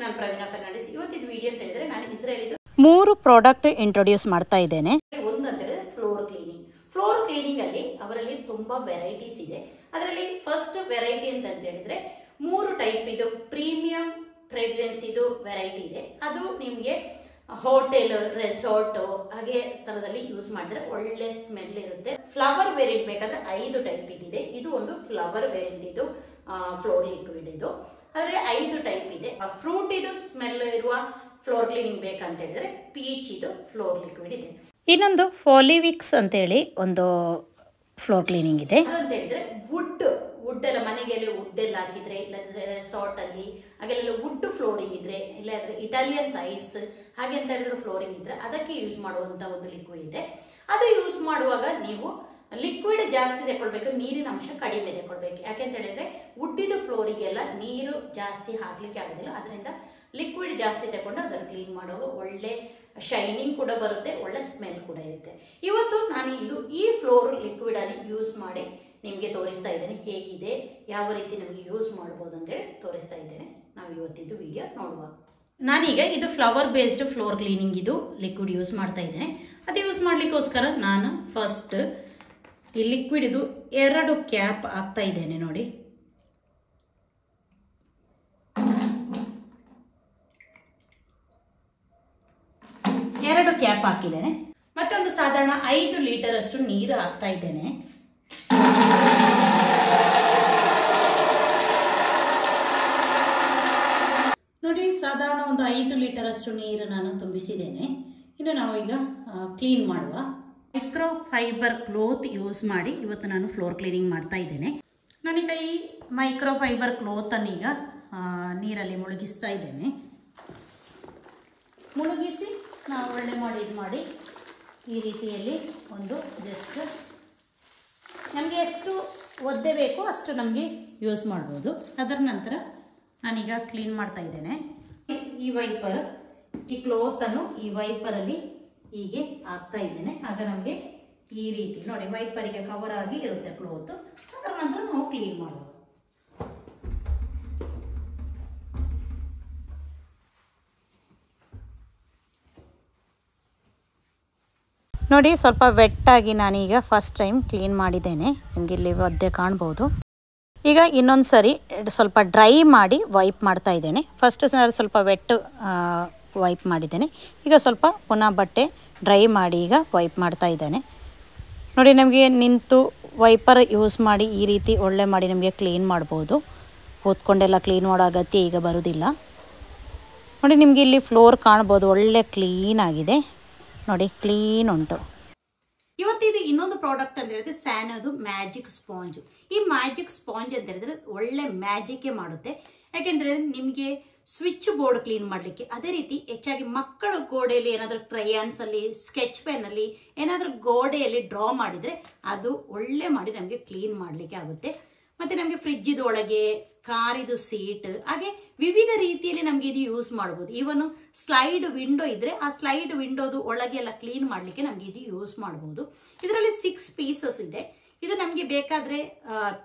ನಾನು ಪ್ರವೀಣಾ ಫರ್ನಾಂಡಿಸ್. ಇವತ್ತಿನ ವಿಡಿಯೋ ಅಂತ ಹೇಳಿದ್ರೆ ನಾನು ಇಸ್ರೇಲಿದು 3 ಪ್ರಾಡಕ್ಟ್ ಇಂಟ್ರೊಡ್ಯೂಸ್ ಮಾಡ್ತಾ ಇದ್ದೇನೆ. ಒಂದು ಅಂತ ಹೇಳಿದ್ರೆ ಫ್ಲೋರ್ ಕ್ಲೀನಿಂಗ್. ಫ್ಲೋರ್ ಕ್ಲೀನಿಂಗ್ ಅಲ್ಲಿ ಅವರಲ್ಲಿ ತುಂಬಾ ವೆರೈಟೀಸ್ ಇದೆ. ಅದರಲ್ಲಿ ಫಸ್ಟ್ ವೆರೈಟಿ ಅಂತ ಹೇಳಿದ್ರೆ 3 ಟೈಪ್ ಇದು ಪ್ರೀಮಿಯಂ ಫ್ರೇಗ್ರೆನ್ಸ್ ಇದು ವೆರೈಟಿ ಇದೆ. ಅದು ನಿಮಗೆ ಹೋಟೆಲ್, ರೆಸಾರ್ಟ್ ಹಾಗೆ ಸ್ಥಳದಲ್ಲಿ ಯೂಸ್ ಮಾಡಿದ್ರೆ ಒಳ್ಳೆ ಸ್ಮೆಲ್ ಇರುತ್ತೆ. ಫ್ಲವರ್ ವೇರಿಯಂಟ್ ಬೇಕಾದ್ರೆ 5 ಟೈಪ್ ಇದೆ. ಇದು ಒಂದು ಫ್ಲವರ್ ವೇರಿಯಂಟ್, ಇದು ಫ್ಲೋರ್ ಲಿಕ್ವಿಡ್. ಇದು ಅದರಲ್ಲಿ 5 ಟೈಪ್ ಇದೆ. ಫ್ರೂಟ್ ಇದು ಸ್ಮೆಲ್ ಇರುವ ಫ್ಲೋರ್ ಕ್ಲೀನಿಂಗ್ ಬೇಕಂತ ಹೇಳಿದ್ರೆ ಪೀಚ್ ಇದು ಫ್ಲೋರ್ ಲಿಕ್ವಿಡ್ ಇದೆ. ಇನ್ನೊಂದು ಫಾಲಿವಿಕ್ಸ್ ಅಂತ ಹೇಳಿ ಒಂದು ಫ್ಲೋರ್ ಕ್ಲೀನಿಂಗ್ ಇದೆ. ಅಂತ ಹೇಳಿದ್ರೆ ವುಡ್ ಎಲ್ಲ ಮನೆಗೆಲ್ಲ ವುಡ್ ಎಲ್ಲ ಹಾಕಿದ್ರೆ, ಇಲ್ಲಾಂದ್ರೆ ರೆಸಾರ್ಟ್ ಅಲ್ಲಿ ಹಾಗೆಲ್ಲ ವುಡ್ ಫ್ಲೋರಿಂಗ್ ಇದ್ರೆ, ಇಲ್ಲಾಂದ್ರೆ ಇಟಾಲಿಯನ್ ಟೈಲ್ಸ್ ಹಾಗೆ ಅಂತ ಹೇಳಿದ್ರೆ ಫ್ಲೋರಿಂಗ್ ಇದ್ರೆ ಅದಕ್ಕೆ ಯೂಸ್ ಮಾಡುವಂತ ಒಂದು ಲಿಕ್ವಿಡ್ ಇದೆ. ಅದು ಯೂಸ್ ಮಾಡುವಾಗ ನೀವು ಲಿಕ್ವಿಡ್ ಜಾಸ್ತಿ ತಗೊಳ್ಬೇಕು, ನೀರಿನ ಅಂಶ ಕಡಿಮೆ ತಗೊಳ್ಬೇಕು. ಯಾಕೆಂತ ಹೇಳಿದ್ರೆ ವುಡ್ಡಿದು ಫ್ಲೋರಿಗೆಲ್ಲ ನೀರು ಜಾಸ್ತಿ ಹಾಕ್ಲಿಕ್ಕೆ ಆಗೋದಿಲ್ಲ. ಅದರಿಂದ ಲಿಕ್ವಿಡ್ ಜಾಸ್ತಿ ತಗೊಂಡು ಅದನ್ನು ಕ್ಲೀನ್ ಮಾಡುವಾಗ ಒಳ್ಳೆ ಶೈನಿಂಗ್ ಕೂಡ ಬರುತ್ತೆ, ಒಳ್ಳೆ ಸ್ಮೆಲ್ ಕೂಡ ಇರುತ್ತೆ. ಇವತ್ತು ನಾನು ಈ ಫ್ಲೋರ್ ಲಿಕ್ವಿಡ್ ಅನ್ನು ಯೂಸ್ ಮಾಡಿ ನಿಮಗೆ ತೋರಿಸ್ತಾ ಇದ್ದೇನೆ. ಹೇಗಿದೆ, ಯಾವ ರೀತಿ ನಮಗೆ ಯೂಸ್ ಮಾಡ್ಬೋದು ಅಂತೇಳಿ ತೋರಿಸ್ತಾ ಇದ್ದೇನೆ. ನಾವು ಇವತ್ತಿದ್ದು ವಿಡಿಯೋ ನೋಡುವ. ನಾನೀಗ ಇದು ಫ್ಲವರ್ ಬೇಸ್ಡ್ ಫ್ಲೋರ್ ಕ್ಲೀನಿಂಗ್ ಇದು ಲಿಕ್ವಿಡ್ ಯೂಸ್ ಮಾಡ್ತಾ ಇದ್ದೇನೆ. ಅದು ಯೂಸ್ ಮಾಡ್ಲಿಕ್ಕೋಸ್ಕರ ನಾನು ಫಸ್ಟ್ ಈ ಲಿಕ್ವಿಡ್ ಇದು 2 ಕ್ಯಾಪ್ ಹಾಕ್ತಾ ಇದ್ದೇನೆ. ನೋಡಿ, ಎರಡು ಕ್ಯಾಪ್ ಹಾಕಿದ್ದೇನೆ. ಮತ್ತೆ ಒಂದು ಸಾಧಾರಣ 5 ಲೀಟರ್ ಅಷ್ಟು ನೀರು ಹಾಕ್ತಾ ಇದ್ದೇನೆ. ನೋಡಿ, ಸಾಧಾರಣ ಒಂದು 5 ಲೀಟರ್ ಅಷ್ಟು ನೀರು ನಾನು ತುಂಬಿಸಿದ್ದೇನೆ. ಇನ್ನು ನಾವು ಈಗ ಕ್ಲೀನ್ ಮಾಡುವ. ಮೈಕ್ರೋ ಫೈಬರ್ ಕ್ಲೋತ್ ಯೂಸ್ ಮಾಡಿ ಇವತ್ತು ನಾನು ಫ್ಲೋರ್ ಕ್ಲೀನಿಂಗ್ ಮಾಡ್ತಾ ಇದ್ದೇನೆ. ನಾನೀಗ ಈ ಮೈಕ್ರೋ ಫೈಬರ್ ಕ್ಲೋತ್ ಅನ್ನು ಈಗ ನೀರಲ್ಲಿ ಮುಳುಗಿಸ್ತಾ ಇದ್ದೇನೆ. ಮುಳುಗಿಸಿ ನಾವು ಒಳ್ಳೆ ಮಾಡಿ ಈ ರೀತಿಯಲ್ಲಿ ಒಂದು ಜಸ್ಟ್ ನಮಗೆ ಎಷ್ಟು ಒದ್ದೆ ಬೇಕೋ ಅಷ್ಟು ನಮಗೆ ಯೂಸ್ ಮಾಡ್ಬೋದು. ಅದರ ನಂತರ ನಾನೀಗ ಕ್ಲೀನ್ ಮಾಡ್ತಾ ಇದ್ದೇನೆ. ಈ ವೈಪರ್, ಈ ಕ್ಲೋತನ್ನು ಈ ವೈಪರಲ್ಲಿ ಹೀಗೆ ಹಾಕ್ತಾ ಇದ್ದೇನೆ. ಆಗ ನಮಗೆ ಈ ರೀತಿ ನೋಡಿ ವೈಪರಿಗೆ ಕವರ್ ಆಗಿ ಇರುತ್ತೆ ಕ್ಲೋತ್. ಅದರ ನಂತರ ನಾವು ಕ್ಲೀನ್ ಮಾಡುವ. ನೋಡಿ, ಸ್ವಲ್ಪ ವೆಟ್ಟಾಗಿ ನಾನೀಗ ಫಸ್ಟ್ ಟೈಮ್ ಕ್ಲೀನ್ ಮಾಡಿದ್ದೇನೆ. ನಿಮಗೆ ಇಲ್ಲಿ ಒದ್ದೆ ಕಾಣ್ಬೋದು. ಈಗ ಇನ್ನೊಂದು ಸರಿ ಸ್ವಲ್ಪ ಡ್ರೈ ಮಾಡಿ ವೈಪ್ ಮಾಡ್ತಾ ಇದ್ದೇನೆ. ಫಸ್ಟ್ ಸರಿ ಸ್ವಲ್ಪ ವೆಟ್ ವೈಪ್ ಮಾಡಿದ್ದೇನೆ. ಈಗ ಸ್ವಲ್ಪ ಪುನಃ ಬಟ್ಟೆ ಡ್ರೈ ಮಾಡಿ ಈಗ ವೈಪ್ ಮಾಡ್ತಾ ಇದ್ದೇನೆ. ನೋಡಿ, ನಮಗೆ ನಿಂತು ವೈಪರ್ ಯೂಸ್ ಮಾಡಿ ಈ ರೀತಿ ಒಳ್ಳೆ ಮಾಡಿ ನಮಗೆ ಕ್ಲೀನ್ ಮಾಡ್ಬೋದು. ಕೂತ್ಕೊಂಡೆಲ್ಲ ಕ್ಲೀನ್ ಮಾಡೋ ಅಗತ್ಯ ಈಗ ಬರೋದಿಲ್ಲ. ನೋಡಿ, ನಿಮಗೆ ಇಲ್ಲಿ ಫ್ಲೋರ್ ಕಾಣ್ಬೋದು, ಒಳ್ಳೆ ಕ್ಲೀನ್ ಆಗಿದೆ. ನೋಡಿ, ಕ್ಲೀನ್ ಉಂಟು. ಇವತ್ತಿದು ಇನ್ನೊಂದು ಪ್ರಾಡಕ್ಟ್ ಅಂತ ಹೇಳಿದ್ರೆ ಸ್ಯಾನೋದು ಮ್ಯಾಜಿಕ್ ಸ್ಪಾಂಜ್. ಈ ಮ್ಯಾಜಿಕ್ ಸ್ಪಾಂಜ್ ಅಂತ ಹೇಳಿದ್ರೆ ಒಳ್ಳೆ ಮ್ಯಾಜಿಕ್ ಮಾಡುತ್ತೆ. ಯಾಕೆಂದ್ರೆ ನಿಮಗೆ ಸ್ವಿಚ್ ಬೋರ್ಡ್ ಕ್ಲೀನ್ ಮಾಡಲಿಕ್ಕೆ, ಅದೇ ರೀತಿ ಹೆಚ್ಚಾಗಿ ಮಕ್ಕಳ ಗೋಡೆಯಲ್ಲಿ ಏನಾದರೂ ಕ್ರಯಾನ್ಸ್ ಅಲ್ಲಿ, ಸ್ಕೆಚ್ ಪೆನ್ ಅಲ್ಲಿ ಏನಾದರೂ ಗೋಡೆಯಲ್ಲಿ ಡ್ರಾ ಮಾಡಿದ್ರೆ ಅದು ಒಳ್ಳೆ ಮಾಡಿ ನಮಗೆ ಕ್ಲೀನ್ ಮಾಡಲಿಕ್ಕೆ ಆಗುತ್ತೆ. ಮತ್ತೆ ನಮಗೆ ಫ್ರಿಜ್ಜಿದ ಒಳಗೆ, ಕಾರಿದು ಸೀಟ್ ಹಾಗೆ ವಿವಿಧ ರೀತಿಯಲ್ಲಿ ನಮಗೆ ಇದು ಯೂಸ್ ಮಾಡ್ಬೋದು. ಇವನು ಸ್ಲೈಡ್ ವಿಂಡೋ ಇದ್ರೆ ಆ ಸ್ಲೈಡ್ ವಿಂಡೋದು ಒಳಗೆ ಎಲ್ಲ ಕ್ಲೀನ್ ಮಾಡಲಿಕ್ಕೆ ನಮಗೆ ಇದು ಯೂಸ್ ಮಾಡ್ಬೋದು. ಇದರಲ್ಲಿ 6 ಪೀಸಸ್ ಇದೆ. ಇದು ನಮಗೆ ಬೇಕಾದ್ರೆ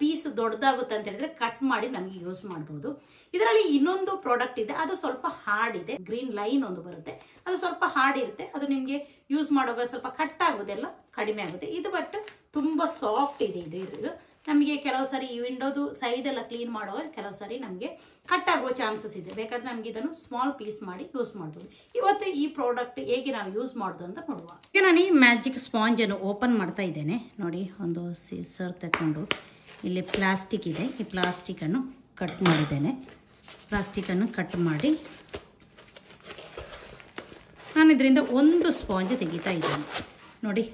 ಪೀಸ್ ದೊಡ್ಡದಾಗುತ್ತೆ ಅಂತ ಹೇಳಿದ್ರೆ ಕಟ್ ಮಾಡಿ ನಮಗೆ ಯೂಸ್ ಮಾಡ್ಬೋದು. ಇದರಲ್ಲಿ ಇನ್ನೊಂದು ಪ್ರಾಡಕ್ಟ್ ಇದೆ, ಅದು ಸ್ವಲ್ಪ ಹಾರ್ಡ್ ಇದೆ. ಗ್ರೀನ್ ಲೈನ್ ಒಂದು ಬರುತ್ತೆ, ಅದು ಸ್ವಲ್ಪ ಹಾರ್ಡ್ ಇರುತ್ತೆ. ಅದು ನಿಮಗೆ ಯೂಸ್ ಮಾಡುವಾಗ ಸ್ವಲ್ಪ ಕಟ್ ಆಗೋದೆಲ್ಲ ಕಡಿಮೆ ಆಗುತ್ತೆ. ಇದು ಬಟ್ ತುಂಬಾ ಸಾಫ್ಟ್ ಇದೆ. ಇದು ನಮಗೆ ಕೆಲವು ಸಾರಿ ಈ ವಿಂಡೋದು ಸೈಡ್ ಎಲ್ಲ ಕ್ಲೀನ್ ಮಾಡುವಾಗ ಕೆಲವು ಸಾರಿ ನಮಗೆ ಕಟ್ ಆಗುವ ಚಾನ್ಸಸ್ ಇದೆ. ಬೇಕಾದ್ರೆ ನಮಗೆ ಇದನ್ನು ಸ್ಮಾಲ್ ಪೀಸ್ ಮಾಡಿ ಯೂಸ್ ಮಾಡ್ಬೋದು. ಇವತ್ತು ಈ ಪ್ರಾಡಕ್ಟ್ ಹೇಗೆ ನಾವು ಯೂಸ್ ಮಾಡೋದು ಅಂತ ನೋಡುವ. ಈಗ ನಾನು ಈ ಮ್ಯಾಜಿಕ್ ಸ್ಪಾಂಜ್ ಅನ್ನು ಓಪನ್ ಮಾಡ್ತಾ ಇದ್ದೇನೆ. ನೋಡಿ, ಒಂದು ಸೀಸರ್ ತಗೊಂಡು ಇಲ್ಲಿ ಪ್ಲಾಸ್ಟಿಕ್ ಇದೆ, ಈ ಪ್ಲಾಸ್ಟಿಕ್ ಅನ್ನು ಕಟ್ ಮಾಡಿದ್ದೇನೆ. ಪ್ಲಾಸ್ಟಿಕ್ ಅನ್ನು ಕಟ್ ಮಾಡಿ ನಾನು ಇದರಿಂದ ಒಂದು ಸ್ಪಾಂಜ್ ತೆಗಿತಾ ಇದ್ದೇನೆ. ನೋಡಿ,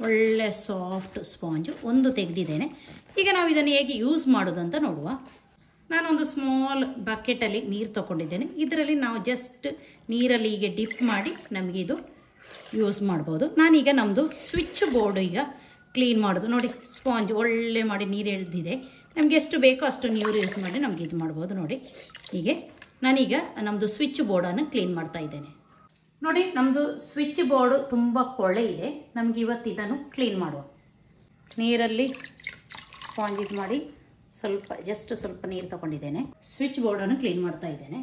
ಒಳ್ಳೆ ಸಾಫ್ಟ್ ಸ್ಪಾಂಜ್ ಒಂದು ತೆಗೆದಿದ್ದೇನೆ. ಈಗ ನಾವು ಇದನ್ನು ಹೇಗೆ ಯೂಸ್ ಮಾಡೋದು ಅಂತ ನೋಡುವ. ನಾನೊಂದು ಸ್ಮಾಲ್ ಬಕೆಟಲ್ಲಿ ನೀರು ತಗೊಂಡಿದ್ದೇನೆ. ಇದರಲ್ಲಿ ನಾವು ಜಸ್ಟ್ ನೀರಲ್ಲಿ ಹೀಗೆ ಡಿಪ್ ಮಾಡಿ ನಮಗೆ ಇದು ಯೂಸ್ ಮಾಡ್ಬೋದು. ನಾನೀಗ ನಮ್ಮದು ಸ್ವಿಚ್ ಬೋರ್ಡ್ ಈಗ ಕ್ಲೀನ್ ಮಾಡೋದು. ನೋಡಿ, ಸ್ಪಾಂಜ್ ಒಳ್ಳೆ ಮಾಡಿ ನೀರು ಎಳೆದಿದೆ. ನಮಗೆ ಎಷ್ಟು ಬೇಕೋ ಅಷ್ಟು ನೀರು ಯೂಸ್ ಮಾಡಿ ನಮಗೆ ಇದು ಮಾಡ್ಬೋದು. ನೋಡಿ, ಹೀಗೆ ನಾನೀಗ ನಮ್ಮದು ಸ್ವಿಚ್ ಬೋರ್ಡನ್ನು ಕ್ಲೀನ್ ಮಾಡ್ತಾ ಇದ್ದೇನೆ. ನೋಡಿ, ನಮ್ಮದು ಸ್ವಿಚ್ ಬೋರ್ಡು ತುಂಬ ಕೊಳೆ ಇದೆ. ನಮಗೆ ಇವತ್ತು ಇದನ್ನು ಕ್ಲೀನ್ ಮಾಡುವ. ನೀರಲ್ಲಿ ಸ್ಪಾಂಜ್ ಇದು ಮಾಡಿ ಸ್ವಲ್ಪ ನೀರು ತಗೊಂಡಿದ್ದೇನೆ. ಸ್ವಿಚ್ ಬೋರ್ಡನ್ನು ಕ್ಲೀನ್ ಮಾಡ್ತಾ ಇದ್ದೇನೆ.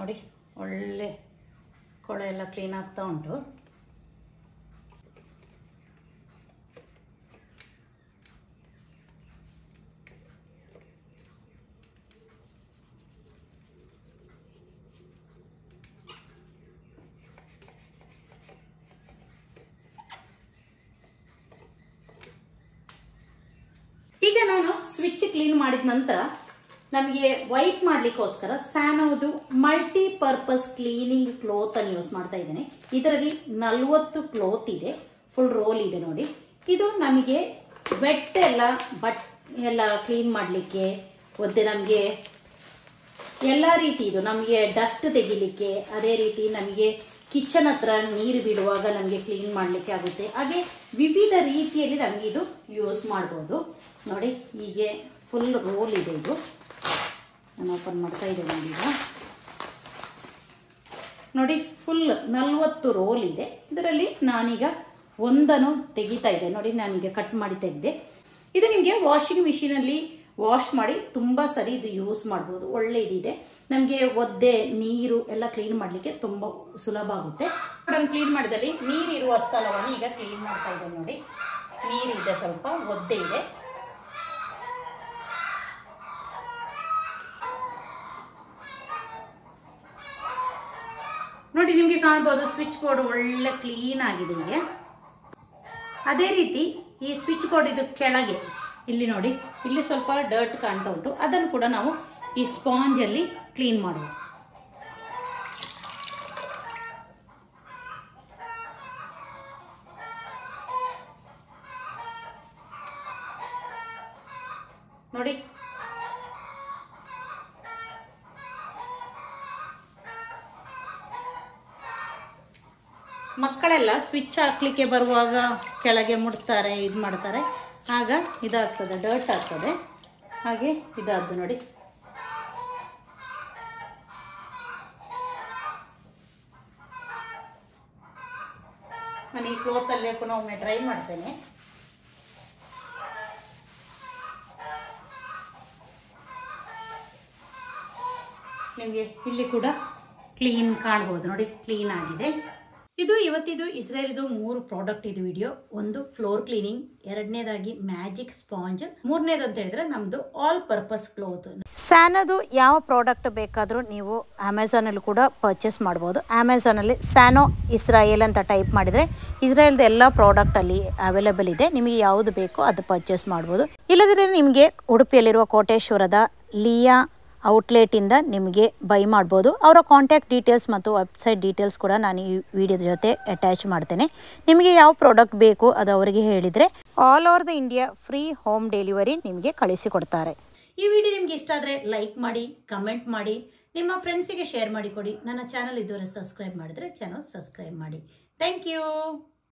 ನೋಡಿ ಒಳ್ಳೆ ಕೊಳೆ ಎಲ್ಲ ಕ್ಲೀನ್ ಆಗ್ತಾ ಉಂಟು. ಈಗ ನಾನು ಸ್ವಿಚ್ ಕ್ಲೀನ್ ಮಾಡಿದ ನಂತರ ನಮಗೆ ವೈಪ್ ಮಾಡಲಿಕ್ಕೋಸ್ಕರ ಸ್ಯಾನೋದು ಮಲ್ಟಿಪರ್ಪಸ್ ಕ್ಲೀನಿಂಗ್ ಕ್ಲೋತ್ ಅನ್ನು ಯೂಸ್ ಮಾಡ್ತಾ ಇದ್ದೇನೆ. ಇದರಲ್ಲಿ 40 ಕ್ಲೋತ್ ಇದೆ, ಫುಲ್ ರೋಲ್ ಇದೆ ನೋಡಿ. ಇದು ನಮಗೆ ವೆಟ್ ಎಲ್ಲ ಕ್ಲೀನ್ ಮಾಡಲಿಕ್ಕೆ ಮತ್ತೆ ನಮಗೆ ಎಲ್ಲ ರೀತಿ ಇದು ನಮಗೆ ಡಸ್ಟ್ ತೆಗಿಲಿಕ್ಕೆ, ಅದೇ ರೀತಿ ನಮಗೆ ಕಿಚನ್ ಹತ್ರ ನೀರು ಬಿಡುವಾಗ ನಮಗೆ ಕ್ಲೀನ್ ಮಾಡಲಿಕ್ಕೆ ಆಗುತ್ತೆ. ಹಾಗೆ ವಿವಿಧ ರೀತಿಯಲ್ಲಿ ನಮಗೆ ಇದು ಯೂಸ್ ಮಾಡ್ಬೋದು ನೋಡಿ. ಹೀಗೆ ಫುಲ್ ರೋಲ್ ಇದೆ. ಇದು ನಾನು ಓಪನ್ ಮಾಡ್ತಾ ಇದ್ದೇನೆ ಈಗ ನೋಡಿ. ಫುಲ್ 40 ರೋಲ್ ಇದೆ. ಇದರಲ್ಲಿ ನಾನೀಗ ಒಂದನ್ನು ತೆಗಿತಾ ಇದ್ದೆ ನೋಡಿ. ನಾನೀಗ ಕಟ್ ಮಾಡಿ ತೆಗೆದೆ. ಇದು ನಿಮಗೆ ವಾಷಿಂಗ್ ಮಿಷಿನಲ್ಲಿ ವಾಶ್ ಮಾಡಿ ತುಂಬ ಸರಿ ಇದು ಯೂಸ್ ಮಾಡ್ಬೋದು. ಒಳ್ಳೆ ಇದಿದೆ. ನಮಗೆ ಒದ್ದೆ ನೀರು ಎಲ್ಲ ಕ್ಲೀನ್ ಮಾಡಲಿಕ್ಕೆ ತುಂಬ ಸುಲಭ ಆಗುತ್ತೆ. ಅದನ್ನು ಕ್ಲೀನ್ ಮಾಡಿದಲ್ಲಿ ನೀರಿರುವ ಸ್ಥಳವನ್ನು ಈಗ ಕ್ಲೀನ್ ಮಾಡ್ತಾ ಇದ್ದೇನೆ ನೋಡಿ. ನೀರಿದೆ, ಸ್ವಲ್ಪ ಒದ್ದೆ ಇದೆ. ನೋಡಿ ನಿಮಗೆ ಕಾಣ್ಬೋದು ಸ್ವಿಚ್ ಬೋರ್ಡ್ ಒಳ್ಳೆ ಕ್ಲೀನ್ ಆಗಿದೆ ಈಗ. ಅದೇ ರೀತಿ ಈ ಸ್ವಿಚ್ ಬೋರ್ಡ್ ಇದು ಕೆಳಗೆ ಇಲ್ಲಿ ನೋಡಿ, ಇಲ್ಲಿ ಸ್ವಲ್ಪ ಡರ್ಟ್ ಕಾಣ್ತಾ ಉಂಟು. ಅದನ್ನು ಕೂಡ ನಾವು ಈ ಸ್ಪಾಂಜಲ್ಲಿ ಕ್ಲೀನ್ ಮಾಡುವ. ನೋಡಿ ಮಕ್ಕಳೆಲ್ಲ ಸ್ವಿಚ್ ಹಾಕ್ಲಿಕ್ಕೆ ಬರುವಾಗ ಕೆಳಗೆ ಮುಟ್ತಾರೆ, ಇದು ಮಾಡ್ತಾರೆ, ಆಗ ಇದಾಗ್ತದೆ, ಡರ್ಟ್ ಆಗ್ತದೆ. ಹಾಗೆ ಇದಾದ್ದು ನೋಡಿ. ನಾನು ಈ ಕ್ಲೋತಲ್ಲೇ ಪುನಃ ಒಮ್ಮೆ ಡ್ರೈ ಮಾಡ್ತೇನೆ. ನಿಮಗೆ ಇಲ್ಲಿ ಕೂಡ ಕ್ಲೀನ್ ಕಾಣ್ಬೋದು ನೋಡಿ, ಕ್ಲೀನ್ ಆಗಿದೆ. ಇದು ಇವತ್ತಿದು ಇಸ್ರೇಲ್ದು 3 ಪ್ರಾಡಕ್ಟ್ ಇದು ವಿಡಿಯೋ. ಒಂದು ಫ್ಲೋರ್ ಕ್ಲೀನಿಂಗ್, ಎರಡನೇದಾಗಿ ಮ್ಯಾಜಿಕ್ ಸ್ಪಾಂಜ್, ಮೂರನೇದು ಅಂತ ಹೇಳಿದ್ರೆ ನಮ್ದು ಆಲ್ ಪರ್ಪಸ್ ಕ್ಲೋತ್. ಸ್ಯಾನೋದು ಯಾವ ಪ್ರಾಡಕ್ಟ್ ಬೇಕಾದರೂ ನೀವು ಅಮೆಝಾನಲ್ಲಿ ಕೂಡ ಪರ್ಚೇಸ್ ಮಾಡ್ಬೋದು. ಅಮೆಝಾನಲ್ಲಿ ಸ್ಯಾನೋ ಇಸ್ರಾಯೇಲ್ ಅಂತ ಟೈಪ್ ಮಾಡಿದರೆ ಇಸ್ರಾಯೇಲ್ದು ಎಲ್ಲ ಪ್ರಾಡಕ್ಟ್ ಅಲ್ಲಿ ಅವೈಲೇಬಲ್ ಇದೆ. ನಿಮಗೆ ಯಾವುದು ಬೇಕೋ ಅದು ಪರ್ಚೇಸ್ ಮಾಡ್ಬೋದು. ಇಲ್ಲದಿದ್ದರೆ ನಿಮಗೆ ಉಡುಪಿಯಲ್ಲಿರುವ ಕೋಟೇಶ್ವರದ ಲಿಯಾ ಔಟ್ಲೆಟಿಂದ ನಿಮಗೆ ಬೈ ಮಾಡ್ಬೋದು. ಅವರ ಕಾಂಟ್ಯಾಕ್ಟ್ ಡೀಟೇಲ್ಸ್ ಮತ್ತು ವೆಬ್ಸೈಟ್ ಡೀಟೇಲ್ಸ್ ಕೂಡ ನಾನು ಈ ವಿಡಿಯೋದ ಜೊತೆ ಅಟ್ಯಾಚ್ ಮಾಡ್ತೇನೆ. ನಿಮಗೆ ಯಾವ ಪ್ರಾಡಕ್ಟ್ ಬೇಕು ಅದು ಅವರಿಗೆ ಹೇಳಿದರೆ all over the India free home delivery ನಿಮಗೆ ಕಳಿಸಿಕೊಡ್ತಾರೆ. ಈ ವಿಡಿಯೋ ನಿಮಗೆ ಇಷ್ಟ ಆದರೆ ಲೈಕ್ ಮಾಡಿ, ಕಮೆಂಟ್ ಮಾಡಿ, ನಿಮ್ಮ ಫ್ರೆಂಡ್ಸಿಗೆ ಶೇರ್ ಮಾಡಿಕೊಡಿ. ನನ್ನ ಚಾನಲ್ ಇದ್ದವರೆ ಸಬ್ಸ್ಕ್ರೈಬ್ ಮಾಡಿದರೆ ಚಾನಲ್ ಸಬ್ಸ್ಕ್ರೈಬ್ ಮಾಡಿ. Thank you.